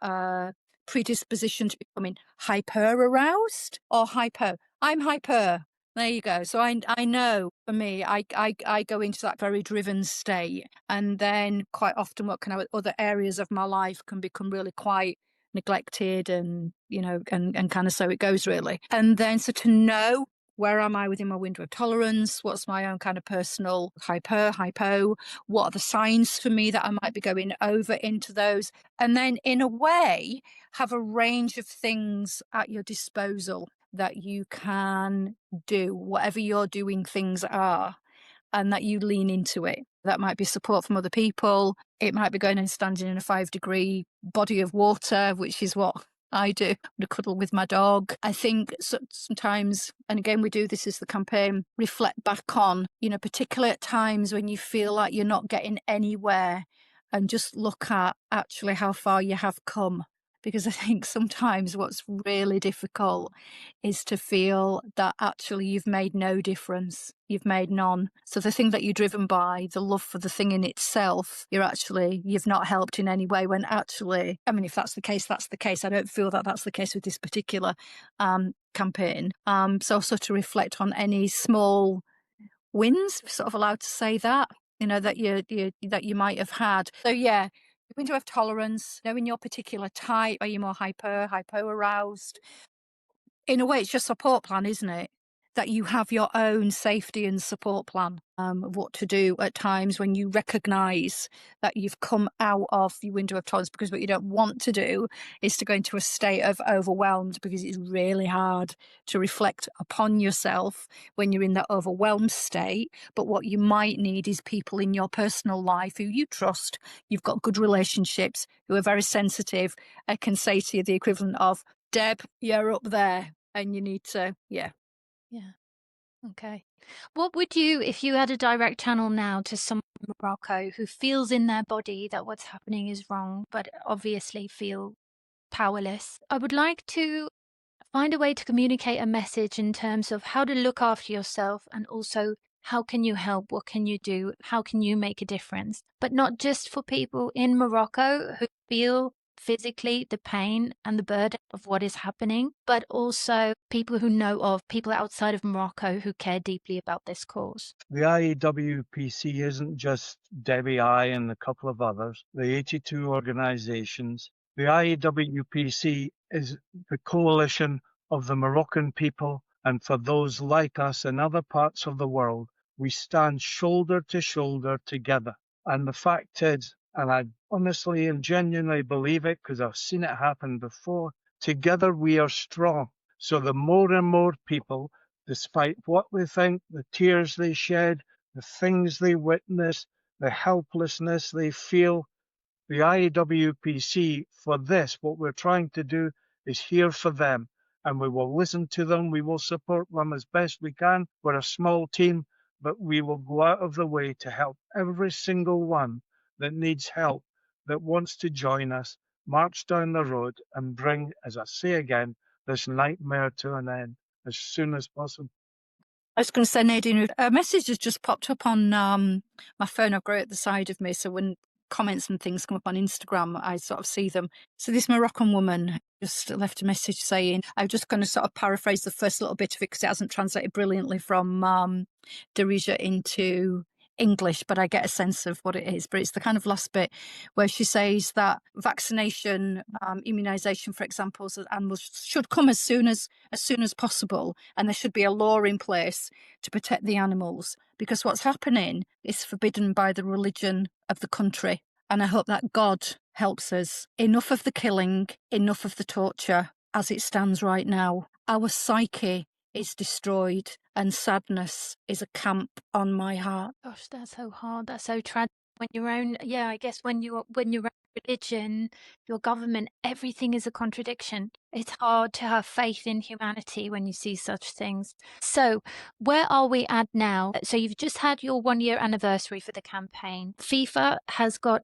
a predisposition to becoming hyper aroused or hypo? I'm hyper. There you go. So I know for me, I go into that very driven state, and then quite often what kind of other areas of my life can become really quite neglected, and you know, and kind of so it goes really. And then so to know where am I within my window of tolerance? What's my own kind of personal hypo? What are the signs for me that I might be going over into those? And then in a way, have a range of things at your disposal that you can do, whatever your doing things are, and that you lean into it. That might be support from other people. It might be going and standing in a 5-degree body of water, which is what I do, to cuddle with my dog. I think sometimes, and again, we do this as the campaign, reflect back on, you know, particularly at times when you feel like you're not getting anywhere, and just look at actually how far you have come. Because I think sometimes what's really difficult is to feel that actually you've made no difference. You've made none. So the thing that you're driven by, the love for the thing in itself, you've not helped in any way, when actually, I mean, if that's the case, that's the case. I don't feel that that's the case with this particular campaign. So also to reflect on any small wins, sort of allowed to say that, you know, that you might have had. So yeah, window of tolerance, knowing your particular type. Are you more hypo aroused? In a way, it's your support plan, isn't it? That you have your own safety and support plan of what to do at times when you recognise that you've come out of your window of tolerance, because what you don't want to do is to go into a state of overwhelmed, because it's really hard to reflect upon yourself when you're in that overwhelmed state. But what you might need is people in your personal life who you trust, you've got good relationships, who are very sensitive, can say to you the equivalent of, Deb, you're up there and you need to, yeah. Yeah. Okay. What would you, if you had a direct channel now to someone in Morocco who feels in their body that what's happening is wrong, but obviously feel powerless? I would like to find a way to communicate a message in terms of how to look after yourself, and also how can you help? What can you do? How can you make a difference? But not just for people in Morocco who feel physically the pain and the burden of what is happening, but also people who know of people outside of Morocco who care deeply about this cause. The IEWPC isn't just Debbie I and a couple of others, the 82 organizations. The IEWPC is the coalition of the Moroccan people, and for those like us in other parts of the world, we stand shoulder to shoulder together. And the fact is, and I honestly and genuinely believe it because I've seen it happen before, together we are strong. So the more and more people, despite what they think, the tears they shed, the things they witness, the helplessness they feel, the IEWPC, for this, what we're trying to do is here for them. And we will listen to them. We will support them as best we can. We're a small team, but we will go out of the way to help every single one that needs help, that wants to join us, march down the road and bring, as I say again, this nightmare to an end as soon as possible. I was going to say, Nadine, a message has just popped up on my phone. I've got it at the side of me, so when comments and things come up on Instagram, I sort of see them. So this Moroccan woman just left a message saying, I'm just going to sort of paraphrase the first little bit of it because it hasn't translated brilliantly from Darija into English, but I get a sense of what it is. But it's the kind of last bit where she says that vaccination, immunisation, for example, of animals should come as soon as possible, and there should be a law in place to protect the animals, because what's happening is forbidden by the religion of the country. And I hope that God helps us. Enough of the killing, enough of the torture as it stands right now. Our psyche is destroyed, and sadness is a camp on my heart. Gosh, that's so hard. That's so tragic. When your own, I guess when your religion, your government, everything is a contradiction. It's hard to have faith in humanity when you see such things. So, where are we at now? So, you've just had your 1 year anniversary for the campaign. FIFA has got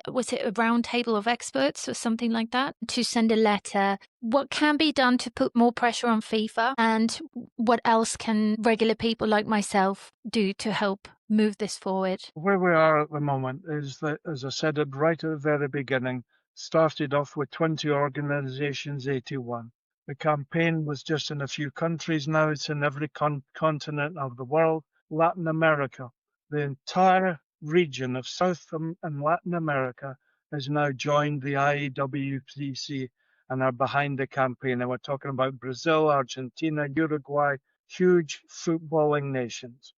was it a round table of experts or something like that to send a letter? What can be done to put more pressure on FIFA? And what else can regular people like myself do to help move this forward? Where we are at the moment is that, as I said right at the very beginning, started off with 20 organizations, 81. The campaign was just in a few countries. Now it's in every continent of the world. Latin America, the entire region of South and Latin America has now joined the IWPC and are behind the campaign. And we're talking about Brazil, Argentina, Uruguay, huge footballing nations.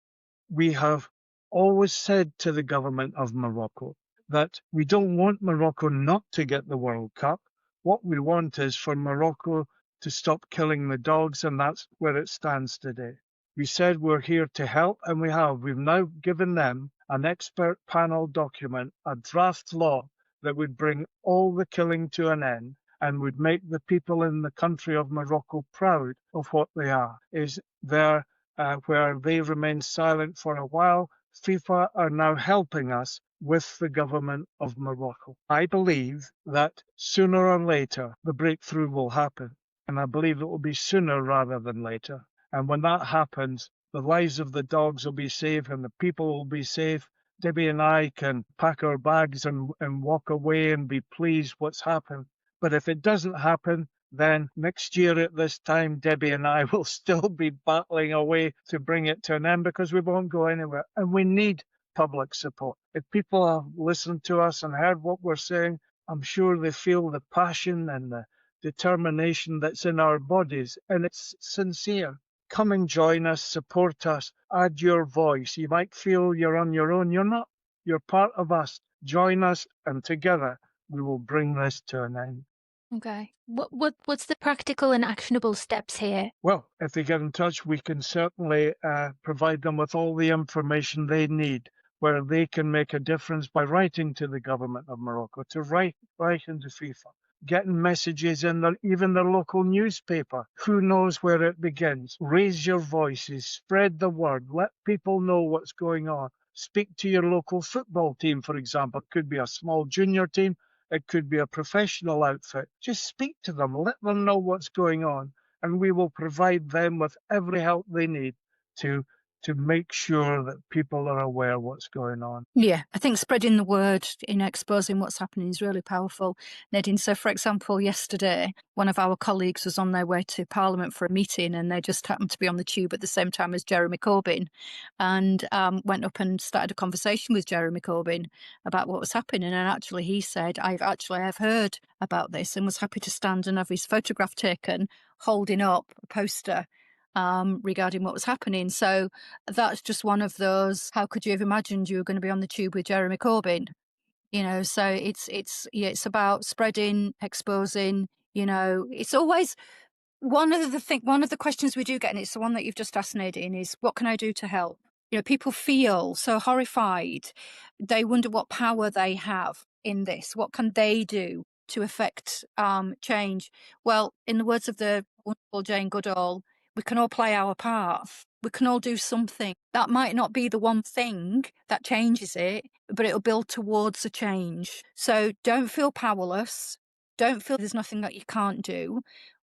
We have always said to the government of Morocco that we don't want Morocco not to get the World Cup. What we want is for Morocco to stop killing the dogs, and that's where it stands today. We said we're here to help, and we have. We've now given them an expert panel document, a draft law that would bring all the killing to an end and would make the people in the country of Morocco proud of what they are. Is there where they remained silent for a while. FIFA are now helping us with the government of Morocco. I believe that sooner or later the breakthrough will happen, and I believe it will be sooner rather than later. And when that happens, the lives of the dogs will be safe and the people will be safe. Debbie and I can pack our bags and walk away and be pleased what's happened. But if it doesn't happen, then next year at this time, Debbie and I will still be battling away to bring it to an end because we won't go anywhere. And we need public support. If people have listened to us and heard what we're saying, I'm sure they feel the passion and the determination that's in our bodies, and it's sincere. Come and join us, support us, add your voice. You might feel you're on your own. You're not. You're part of us. Join us, and together we will bring this to an end. Okay. What's the practical and actionable steps here? Well, if they get in touch, we can certainly provide them with all the information they need, where they can make a difference by writing to the government of Morocco, to write into FIFA, getting messages in even their local newspaper. Who knows where it begins? Raise your voices, spread the word, let people know what's going on. Speak to your local football team, for example. It could be a small junior team. It could be a professional outfit. Just speak to them, let them know what's going on, and we will provide them with every help they need to make sure that people are aware what's going on. Yeah, I think spreading the word in exposing what's happening is really powerful, Nadine. So, for example, yesterday, one of our colleagues was on their way to Parliament for a meeting and they just happened to be on the tube at the same time as Jeremy Corbyn and went up and started a conversation with Jeremy Corbyn about what was happening. And actually he said, I've heard about this, and was happy to stand and have his photograph taken holding up a poster regarding what was happening. So that's just one of those, how could you have imagined you were going to be on the tube with Jeremy Corbyn? So it's about spreading, exposing, it's always one of the questions we do get, and it's the one that you've just asked, Nadine, is what can I do to help? People feel so horrified. They wonder what power they have in this. What can they do to affect change? Well, in the words of the wonderful Jane Goodall, we can all play our part. We can all do something. That might not be the one thing that changes it, but it'll build towards a change. So don't feel powerless. Don't feel there's nothing that you can't do.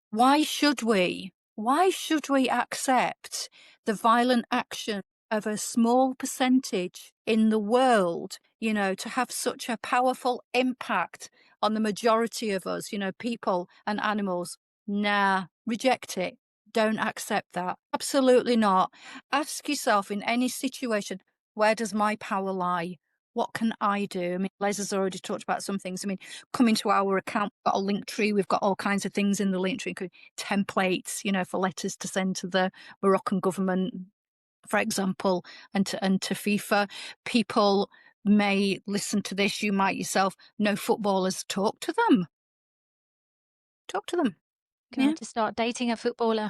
Why should we? Why should we accept the violent action of a small percentage in the world, to have such a powerful impact on the majority of us, people and animals? Nah, reject it. Don't accept that. Absolutely not. Ask yourself in any situation, where does my power lie? What can I do? I mean, Les has already talked about some things. I mean, coming to our account, we've got a link tree. We've got all kinds of things in the link tree, including templates, for letters to send to the Moroccan government, for example, and to FIFA. People may listen to this. You might yourself know footballers. Talk to them. Talk to them. Can I just start dating a footballer?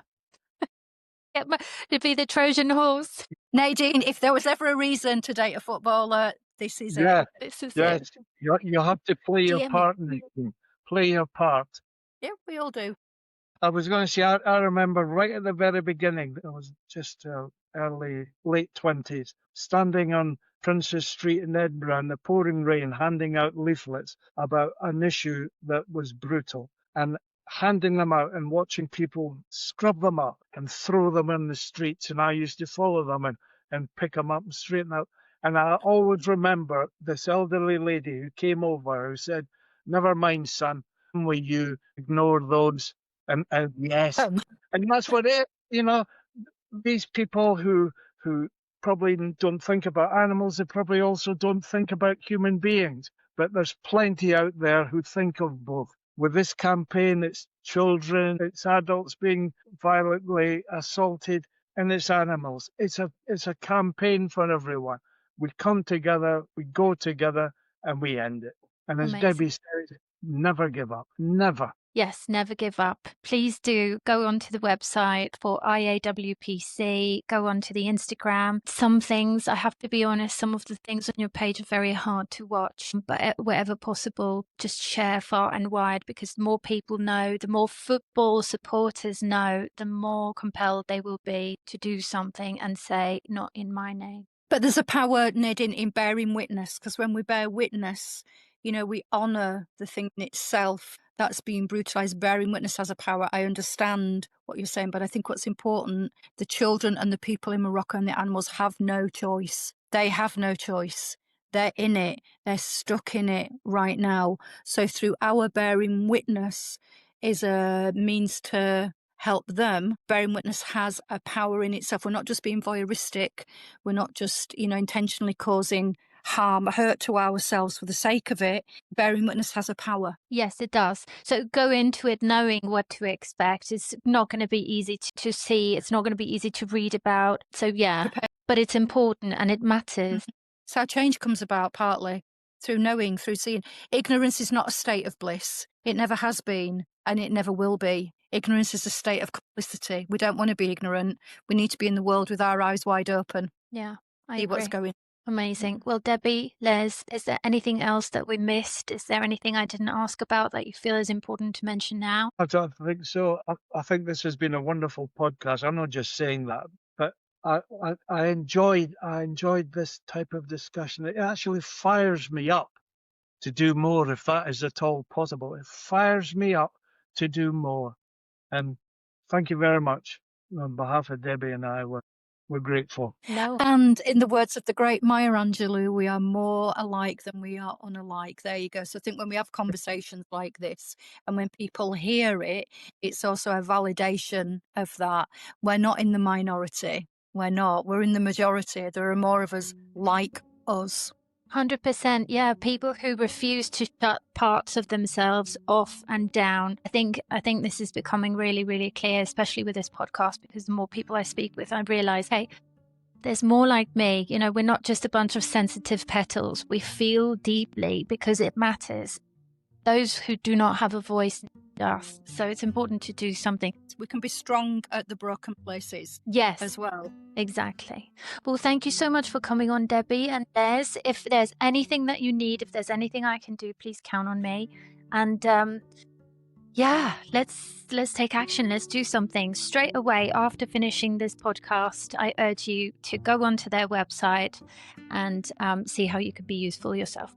To be the Trojan horse. Nadine, if there was ever a reason to date a footballer, This is Yeah, it. This is yes. it. You have to play your Dear me. part, Nathan. Play your part. Yeah, we all do. I was going to say, I remember right at the very beginning, I was just late 20s, standing on Princes Street in Edinburgh in the pouring rain, handing out leaflets about an issue that was brutal, and handing them out and watching people scrub them up and throw them in the streets. And I used to follow them and pick them up and straighten out. And I always remember this elderly lady who came over who said, "Never mind, son, with you, ignore those." And yes, and that's what these people who probably don't think about animals, they probably also don't think about human beings. But there's plenty out there who think of both. With this campaign, it's children, it's adults being violently assaulted, and it's animals. It's a campaign for everyone. We come together, we go together, and we end it. And as Amazing. Debbie said, never give up. Never. Yes, never give up. Please do go onto the website for IAWPC, go onto the Instagram. Some things, I have to be honest, some of the things on your page are very hard to watch, but wherever possible, just share far and wide, because the more people know, the more football supporters know, the more compelled they will be to do something and say, not in my name. But there's a power, Nadine, in bearing witness, because when we bear witness, we honour the thing in itself that's being brutalised. Bearing witness has a power. I understand what you're saying, but I think what's important, the children and the people in Morocco and the animals have no choice. They have no choice. They're in it. They're stuck in it right now. So through our bearing witness is a means to help them. Bearing witness has a power in itself. We're not just being voyeuristic. We're not just, intentionally causing harm, hurt to ourselves for the sake of it. Bearing witness has a power. Yes, it does. So go into it knowing what to expect. It's not going to be easy to see. It's not going to be easy to read about. So yeah, but it's important and it matters. So how change comes about partly through knowing, through seeing. Ignorance is not a state of bliss. It never has been and it never will be. Ignorance is a state of complicity. We don't want to be ignorant. We need to be in the world with our eyes wide open. Yeah, I see agree. What's going. Amazing. Well, Debbie, Les, is there anything else that we missed? Is there anything I didn't ask about that you feel is important to mention now? I don't think so. I think this has been a wonderful podcast. I'm not just saying that, but I enjoyed this type of discussion. It actually fires me up to do more, if that is at all possible. It fires me up to do more. And thank you very much. On behalf of Debbie and I, we're grateful. No. And in the words of the great Maya Angelou, we are more alike than we are unalike. There you go. So I think when we have conversations like this and when people hear it, it's also a validation of that. We're not in the minority. We're not. We're in the majority. There are more of us like us. 100%. Yeah, people who refuse to shut parts of themselves off and down. I think this is becoming really, really clear, especially with this podcast, because the more people I speak with, I realize, hey, there's more like me. We're not just a bunch of sensitive petals. We feel deeply because it matters. Those who do not have a voice need us. So it's important to do something. We can be strong at the broken places. Yes. As well. Exactly. Well, thank you so much for coming on, Debbie. And Les, if there's anything that you need, if there's anything I can do, please count on me. And yeah, let's take action. Let's do something straight away after finishing this podcast. I urge you to go onto their website and see how you could be useful yourself.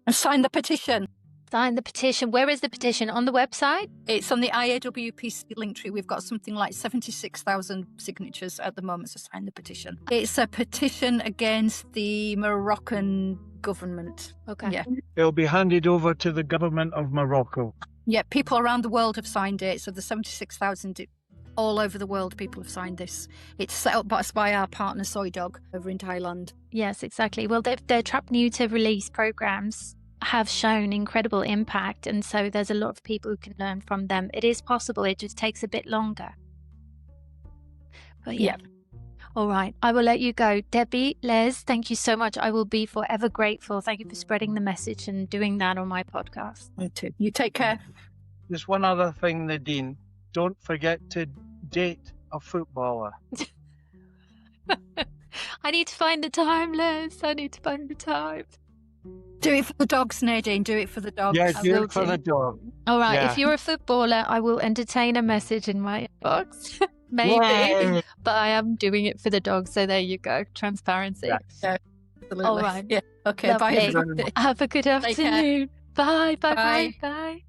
And sign the petition. Sign the petition. Where is the petition? On the website? It's on the IAWPC link tree. We've got something like 76,000 signatures at the moment to sign the petition. It's a petition against the Moroccan government. Okay. Yeah. It'll be handed over to the government of Morocco. Yeah, people around the world have signed it. So the 76,000 all over the world, people have signed this. It's set up by our partner Soy Dog over in Thailand. Yes, exactly. Well, their trap neuter release programs have shown incredible impact, and so there's a lot of people who can learn from them. It is possible, it just takes a bit longer. But yeah. All right, I will let you go. Debbie, Les, thank you so much. I will be forever grateful. Thank you for spreading the message and doing that on my podcast. Me too. You take care. Just one other thing, Nadine. Don't forget to date a footballer. I need to find the time, Liz. I need to find the time. Do it for the dogs, Nadine. Do it for the dogs. Yeah, I do will it for do. the dog. All right. Yeah. If you're a footballer, I will entertain a message in my inbox. Maybe. Yay. But I am doing it for the dogs. So there you go. Transparency. Yeah. Absolutely. All right. Yeah. Okay. Bye, Lovely. everybody. Have a good care. afternoon. Bye. Bye. Bye. Bye. Bye.